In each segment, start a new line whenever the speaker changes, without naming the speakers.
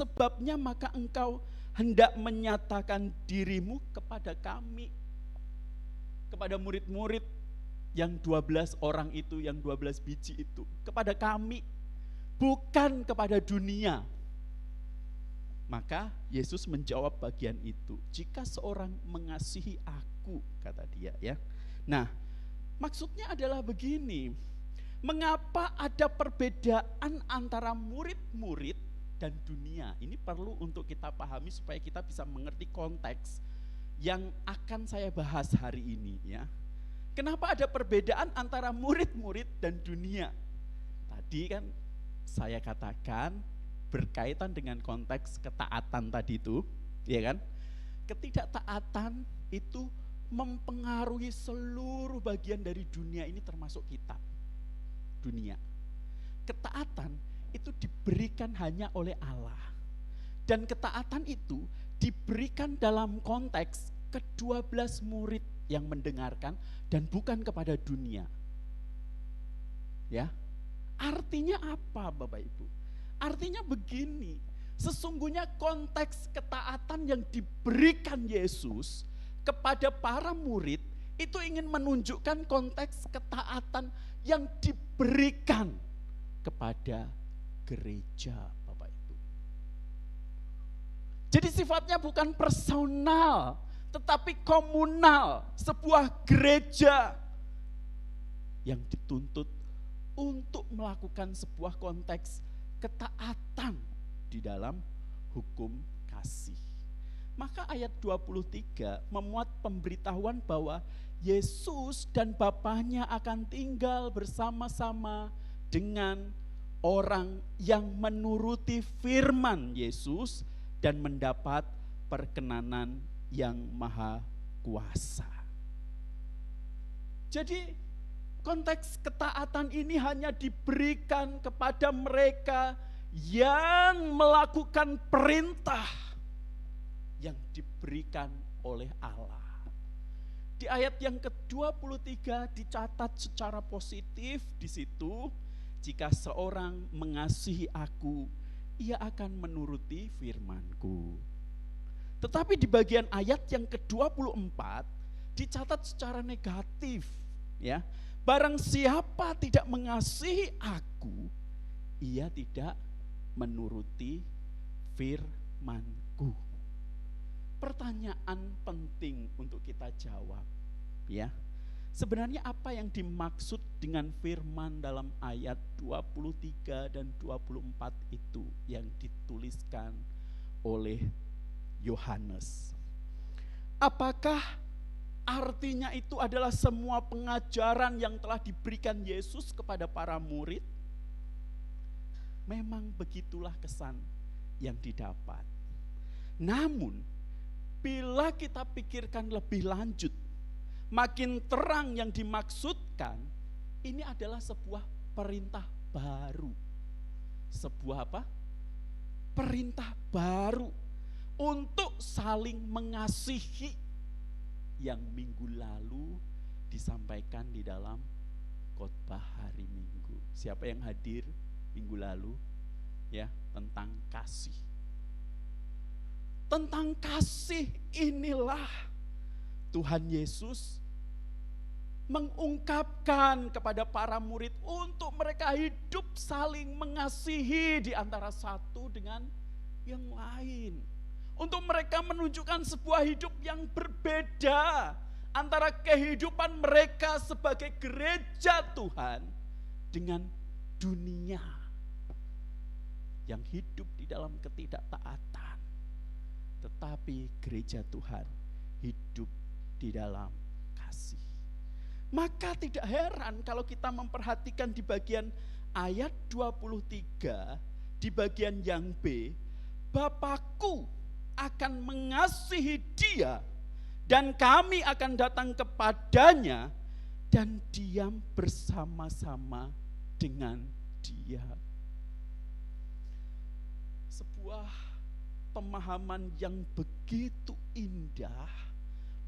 sebabnya maka engkau hendak menyatakan dirimu kepada kami, kepada murid-murid yang 12 orang itu, yang 12 biji itu, kepada kami, bukan kepada dunia. Maka Yesus menjawab bagian itu, jika seorang mengasihi aku, kata dia ya. Nah, maksudnya adalah begini, mengapa ada perbedaan antara murid-murid dan dunia? Ini perlu untuk kita pahami supaya kita bisa mengerti konteks yang akan saya bahas hari ini ya. Kenapa ada perbedaan antara murid-murid dan dunia? Tadi kan saya katakan berkaitan dengan konteks ketaatan tadi itu, ya kan? Ketidaktaatan itu mempengaruhi seluruh bagian dari dunia ini termasuk kita. Dunia. Ketaatan itu diberikan hanya oleh Allah. Dan ketaatan itu diberikan dalam konteks ke-12 murid yang mendengarkan dan bukan kepada dunia. Ya. Artinya apa Bapak Ibu? Artinya begini, sesungguhnya konteks ketaatan yang diberikan Yesus kepada para murid itu ingin menunjukkan konteks ketaatan yang diberikan kepada gereja Bapak Ibu. Jadi sifatnya bukan personal, tetapi komunal, sebuah gereja yang dituntut untuk melakukan sebuah konteks ketaatan di dalam hukum kasih. Maka ayat 23 memuat pemberitahuan bahwa Yesus dan Bapaknya akan tinggal bersama-sama dengan orang yang menuruti firman Yesus dan mendapat perkenanan yang maha kuasa. Jadi konteks ketaatan ini hanya diberikan kepada mereka yang melakukan perintah yang diberikan oleh Allah. Di ayat yang ke-23 dicatat secara positif di situ, jika seorang mengasihi aku, ia akan menuruti firman-Ku. Tetapi di bagian ayat yang ke-24 dicatat secara negatif, ya. Barang siapa tidak mengasihi aku, ia tidak menuruti firman-Ku. Pertanyaan penting untuk kita jawab, ya. Sebenarnya apa yang dimaksud dengan firman dalam ayat 23 dan 24 itu yang dituliskan oleh Yohanes? Apakah artinya itu adalah semua pengajaran yang telah diberikan Yesus kepada para murid? Memang begitulah kesan yang didapat. Namun, bila kita pikirkan lebih lanjut, makin terang yang dimaksudkan, ini adalah sebuah perintah baru. Sebuah apa? Perintah baru untuk saling mengasihi yang minggu lalu disampaikan di dalam khotbah hari Minggu. Siapa yang hadir minggu lalu? Ya, tentang kasih. Tentang kasih inilah Tuhan Yesus mengungkapkan kepada para murid untuk mereka hidup saling mengasihi di antara satu dengan yang lain. Untuk mereka menunjukkan sebuah hidup yang berbeda antara kehidupan mereka sebagai gereja Tuhan dengan dunia yang hidup di dalam ketidaktaatan. Tetapi gereja Tuhan hidup di dalam kasih. Maka tidak heran kalau kita memperhatikan di bagian ayat 23, di bagian yang B, Bapakku akan mengasihi dia dan kami akan datang kepadanya dan diam bersama-sama dengan dia. Sebuah pemahaman yang begitu indah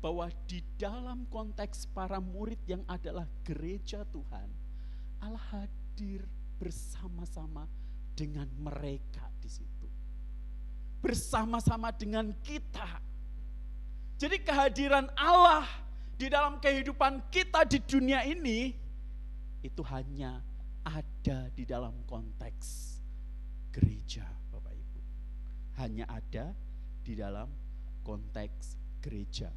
bahwa di dalam konteks para murid yang adalah gereja Tuhan, Allah hadir bersama-sama dengan mereka di situ. bersama-sama dengan kita. Jadi kehadiran Allah di dalam kehidupan kita di dunia ini itu hanya ada di dalam konteks gereja, Bapak Ibu. Hanya ada di dalam konteks gereja.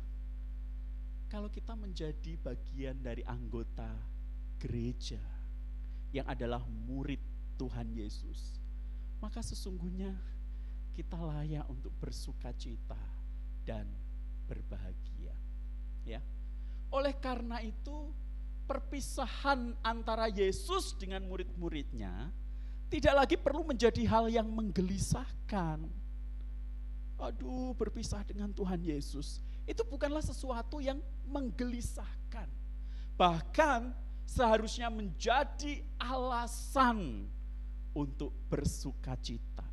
Kalau kita menjadi bagian dari anggota gereja yang adalah murid Tuhan Yesus, maka sesungguhnya kita layak untuk bersukacita dan berbahagia. Ya. Oleh karena itu, perpisahan antara Yesus dengan murid-muridnya tidak lagi perlu menjadi hal yang menggelisahkan. Aduh, berpisah dengan Tuhan Yesus itu bukanlah sesuatu yang menggelisahkan. Bahkan seharusnya menjadi alasan untuk bersukacita.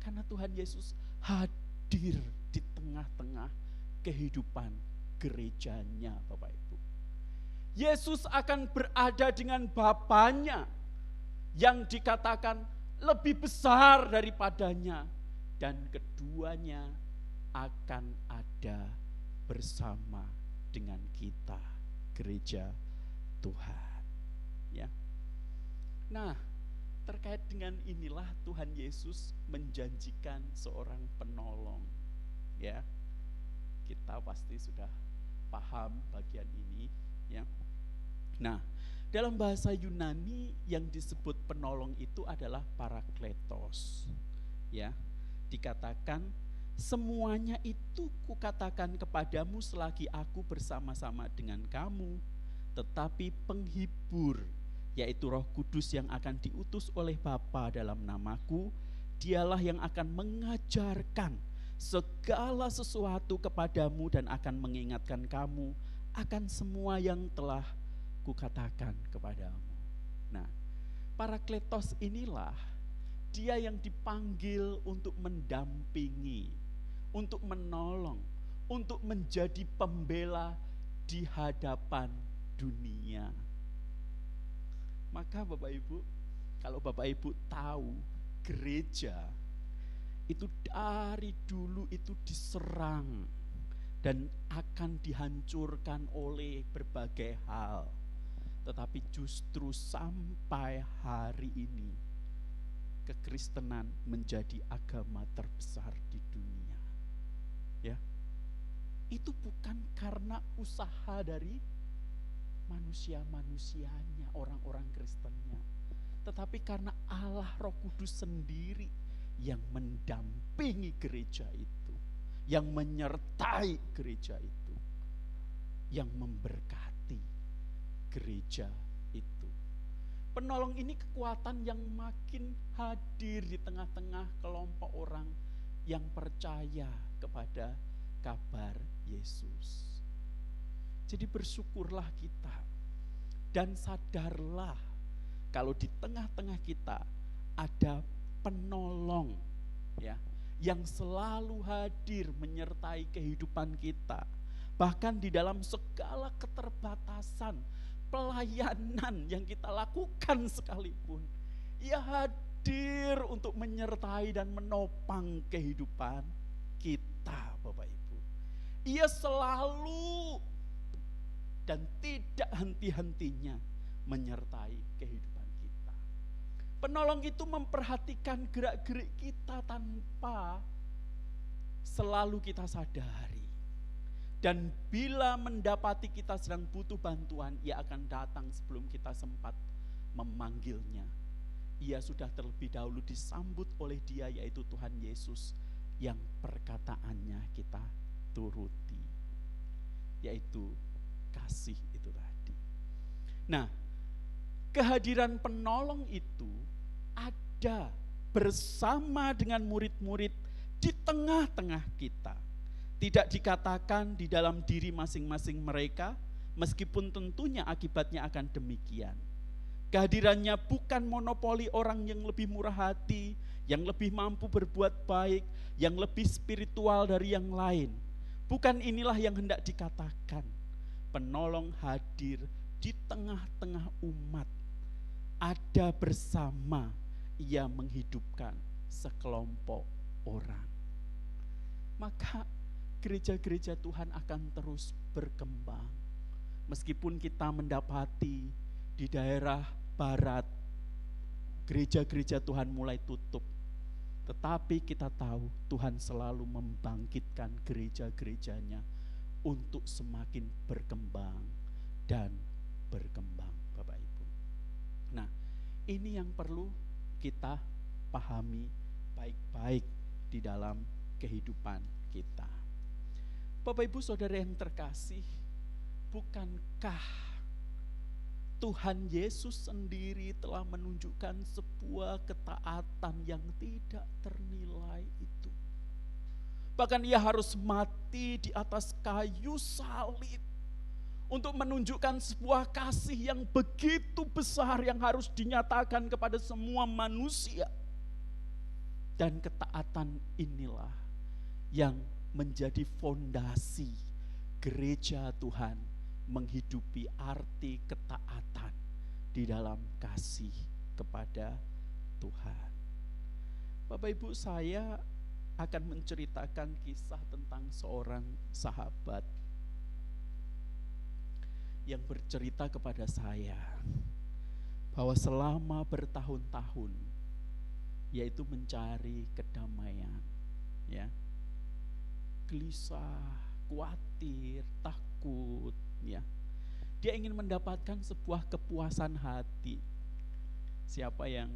Karena Tuhan Yesus hadir di tengah-tengah kehidupan gerejanya, Bapak Ibu. Yesus akan berada dengan Bapanya yang dikatakan lebih besar daripadanya, dan keduanya akan ada bersama dengan kita, gereja Tuhan. Ya. Nah, terkait dengan inilah Tuhan Yesus menjanjikan seorang penolong. Ya. Kita pasti sudah paham bagian ini, ya. Nah, dalam bahasa Yunani yang disebut penolong itu adalah parakletos. Ya. Dikatakan, semuanya itu kukatakan kepadamu selagi aku bersama-sama dengan kamu, tetapi penghibur, yaitu Roh Kudus yang akan diutus oleh Bapa dalam namaku, dialah yang akan mengajarkan segala sesuatu kepadamu dan akan mengingatkan kamu akan semua yang telah kukatakan kepadamu. Nah, parakletos inilah dia yang dipanggil untuk mendampingi, untuk menolong, untuk menjadi pembela di hadapan dunia. Maka Bapak Ibu, kalau Bapak Ibu tahu gereja itu dari dulu itu diserang dan akan dihancurkan oleh berbagai hal. Tetapi justru sampai hari ini kekristenan menjadi agama terbesar di dunia. Ya. Itu bukan karena usaha dari manusia-manusianya, orang-orang Kristennya, tetapi karena Allah Roh Kudus sendiri yang mendampingi gereja itu, yang menyertai gereja itu, yang memberkati gereja itu. Penolong ini kekuatan yang makin hadir di tengah-tengah kelompok orang yang percaya kepada kabar Yesus. Jadi bersyukurlah kita dan sadarlah kalau di tengah-tengah kita ada penolong, ya, yang selalu hadir menyertai kehidupan kita. Bahkan di dalam segala keterbatasan pelayanan yang kita lakukan sekalipun, Ia hadir untuk menyertai dan menopang kehidupan kita, Bapak Ibu. Ia selalu dan tidak henti-hentinya menyertai kehidupan kita. Penolong itu memperhatikan gerak-gerik kita tanpa selalu kita sadari. Dan bila mendapati kita sedang butuh bantuan, Ia akan datang sebelum kita sempat memanggilnya. Ia sudah terlebih dahulu disambut oleh Dia, yaitu Tuhan Yesus, yang perkataannya kita turuti, yaitu kasih itu tadi. Nah, kehadiran penolong itu ada bersama dengan murid-murid di tengah-tengah kita. Tidak dikatakan di dalam diri masing-masing mereka, meskipun tentunya akibatnya akan demikian. Kehadirannya bukan monopoli orang yang lebih murah hati, yang lebih mampu berbuat baik, yang lebih spiritual dari yang lain. Bukan inilah yang hendak dikatakan. Penolong hadir di tengah-tengah umat, ada bersama, Ia menghidupkan sekelompok orang. Maka gereja-gereja Tuhan akan terus berkembang. Meskipun kita mendapati di daerah barat gereja-gereja Tuhan mulai tutup, tetapi kita tahu Tuhan selalu membangkitkan gereja-gerejanya untuk semakin berkembang dan berkembang, Bapak Ibu. Nah, ini yang perlu kita pahami baik-baik di dalam kehidupan kita. Bapak Ibu Saudara yang terkasih, bukankah Tuhan Yesus sendiri telah menunjukkan sebuah ketaatan yang tidak ternilai itu. Bahkan ia harus mati di atas kayu salib untuk menunjukkan sebuah kasih yang begitu besar yang harus dinyatakan kepada semua manusia. Dan ketaatan inilah yang menjadi fondasi gereja Tuhan menghidupi arti ketaatan di dalam kasih kepada Tuhan. Bapak Ibu, saya akan menceritakan kisah tentang seorang sahabat yang bercerita kepada saya bahwa selama bertahun-tahun yaitu mencari kedamaian, ya, gelisah, khawatir, takut, ya. Dia ingin mendapatkan sebuah kepuasan hati. Siapa yang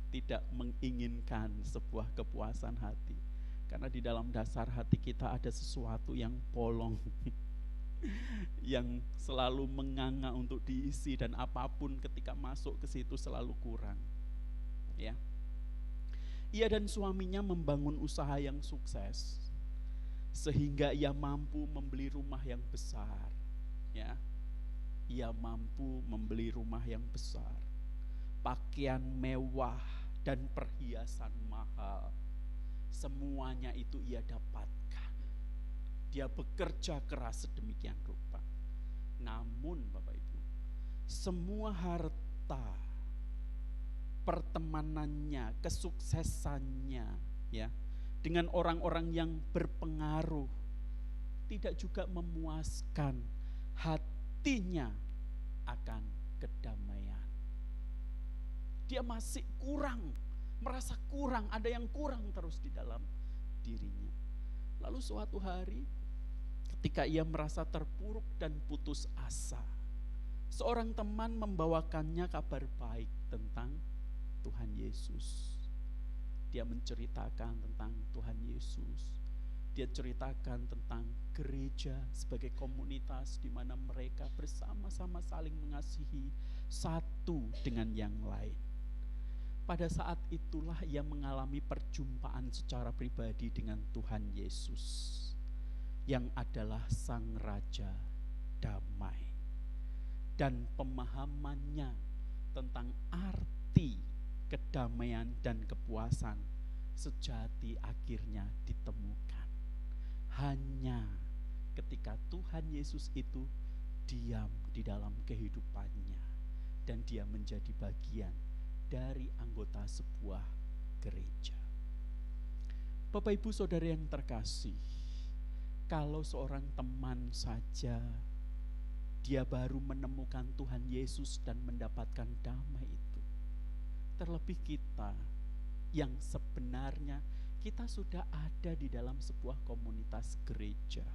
tidak menginginkan sebuah kepuasan hati? Karena di dalam dasar hati kita ada sesuatu yang bolong, yang selalu menganga untuk diisi, dan apapun ketika masuk ke situ selalu kurang. Ya. Ia dan suaminya membangun usaha yang sukses sehingga ia mampu membeli rumah yang besar. Ya. Ia mampu membeli rumah yang besar, pakaian mewah dan perhiasan mahal. Semuanya itu ia dapatkan. Dia bekerja keras sedemikian rupa. Namun Bapak Ibu, semua harta, pertemanannya, kesuksesannya, ya, dengan orang-orang yang berpengaruh tidak juga memuaskan hatinya akan kedamaian. Dia masih kurang, merasa kurang, ada yang kurang terus di dalam dirinya. Lalu suatu hari ketika ia merasa terpuruk dan putus asa, seorang teman membawakannya kabar baik tentang Tuhan Yesus. Dia menceritakan tentang Tuhan Yesus. Dia ceritakan tentang gereja sebagai komunitas di mana mereka bersama-sama saling mengasihi satu dengan yang lain. Pada saat itulah ia mengalami perjumpaan secara pribadi dengan Tuhan Yesus yang adalah Sang Raja Damai. Dan pemahamannya tentang arti kedamaian dan kepuasan sejati akhirnya ditemukan hanya ketika Tuhan Yesus itu diam di dalam kehidupannya dan dia menjadi bagian dari anggota sebuah gereja. Bapak Ibu Saudara yang terkasih, kalau seorang teman saja dia baru menemukan Tuhan Yesus dan mendapatkan damai itu, terlebih kita yang sebenarnya kita sudah ada di dalam sebuah komunitas gereja.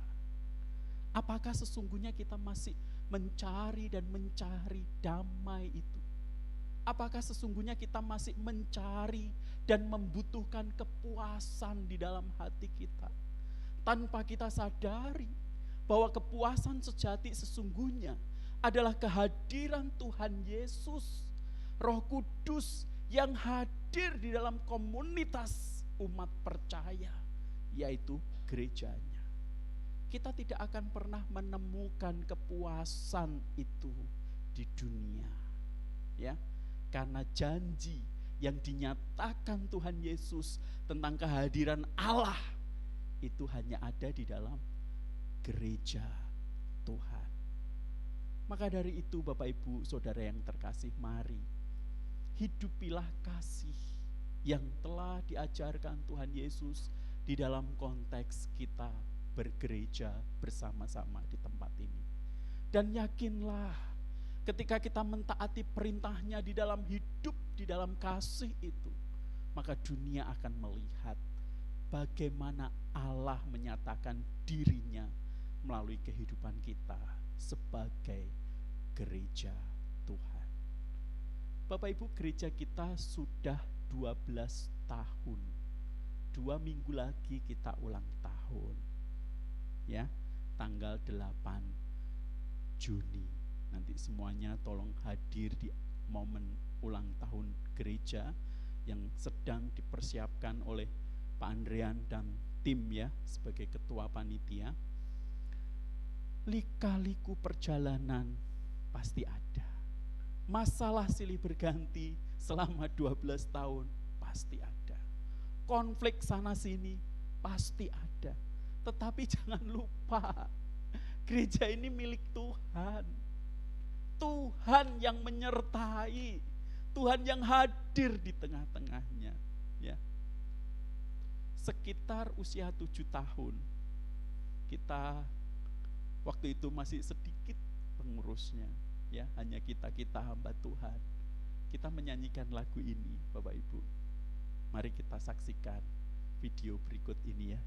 Apakah sesungguhnya kita masih mencari dan mencari damai itu? Apakah sesungguhnya kita masih mencari dan membutuhkan kepuasan di dalam hati kita, tanpa kita sadari bahwa kepuasan sejati sesungguhnya adalah kehadiran Tuhan Yesus, Roh Kudus yang hadir di dalam komunitas umat percaya, yaitu gerejanya. Kita tidak akan pernah menemukan kepuasan itu di dunia, ya, karena janji yang dinyatakan Tuhan Yesus tentang kehadiran Allah itu hanya ada di dalam gereja Tuhan. Maka dari itu Bapak Ibu Saudara yang terkasih, mari hidupilah kasih yang telah diajarkan Tuhan Yesus di dalam konteks kita bergereja bersama-sama di tempat ini. Dan yakinlah, ketika kita mentaati perintahnya di dalam hidup, di dalam kasih itu, maka dunia akan melihat bagaimana Allah menyatakan dirinya melalui kehidupan kita sebagai gereja Tuhan. Bapak Ibu, gereja kita sudah 12 tahun. 2 minggu lagi kita ulang tahun. Ya, tanggal 8 Juni. Nanti semuanya tolong hadir di momen ulang tahun gereja yang sedang dipersiapkan oleh Pak Andrian dan tim ya sebagai ketua panitia. Lika-liku perjalanan pasti ada. Masalah silih berganti selama 12 tahun pasti ada. Konflik sana sini pasti ada. Tetapi jangan lupa, gereja ini milik Tuhan. Tuhan yang menyertai, Tuhan yang hadir di tengah-tengahnya, ya. Sekitar usia 7 tahun, kita waktu itu masih sedikit pengurusnya, ya, hanya kita hamba Tuhan. Kita menyanyikan lagu ini, Bapak Ibu. Mari kita saksikan video berikut ini ya.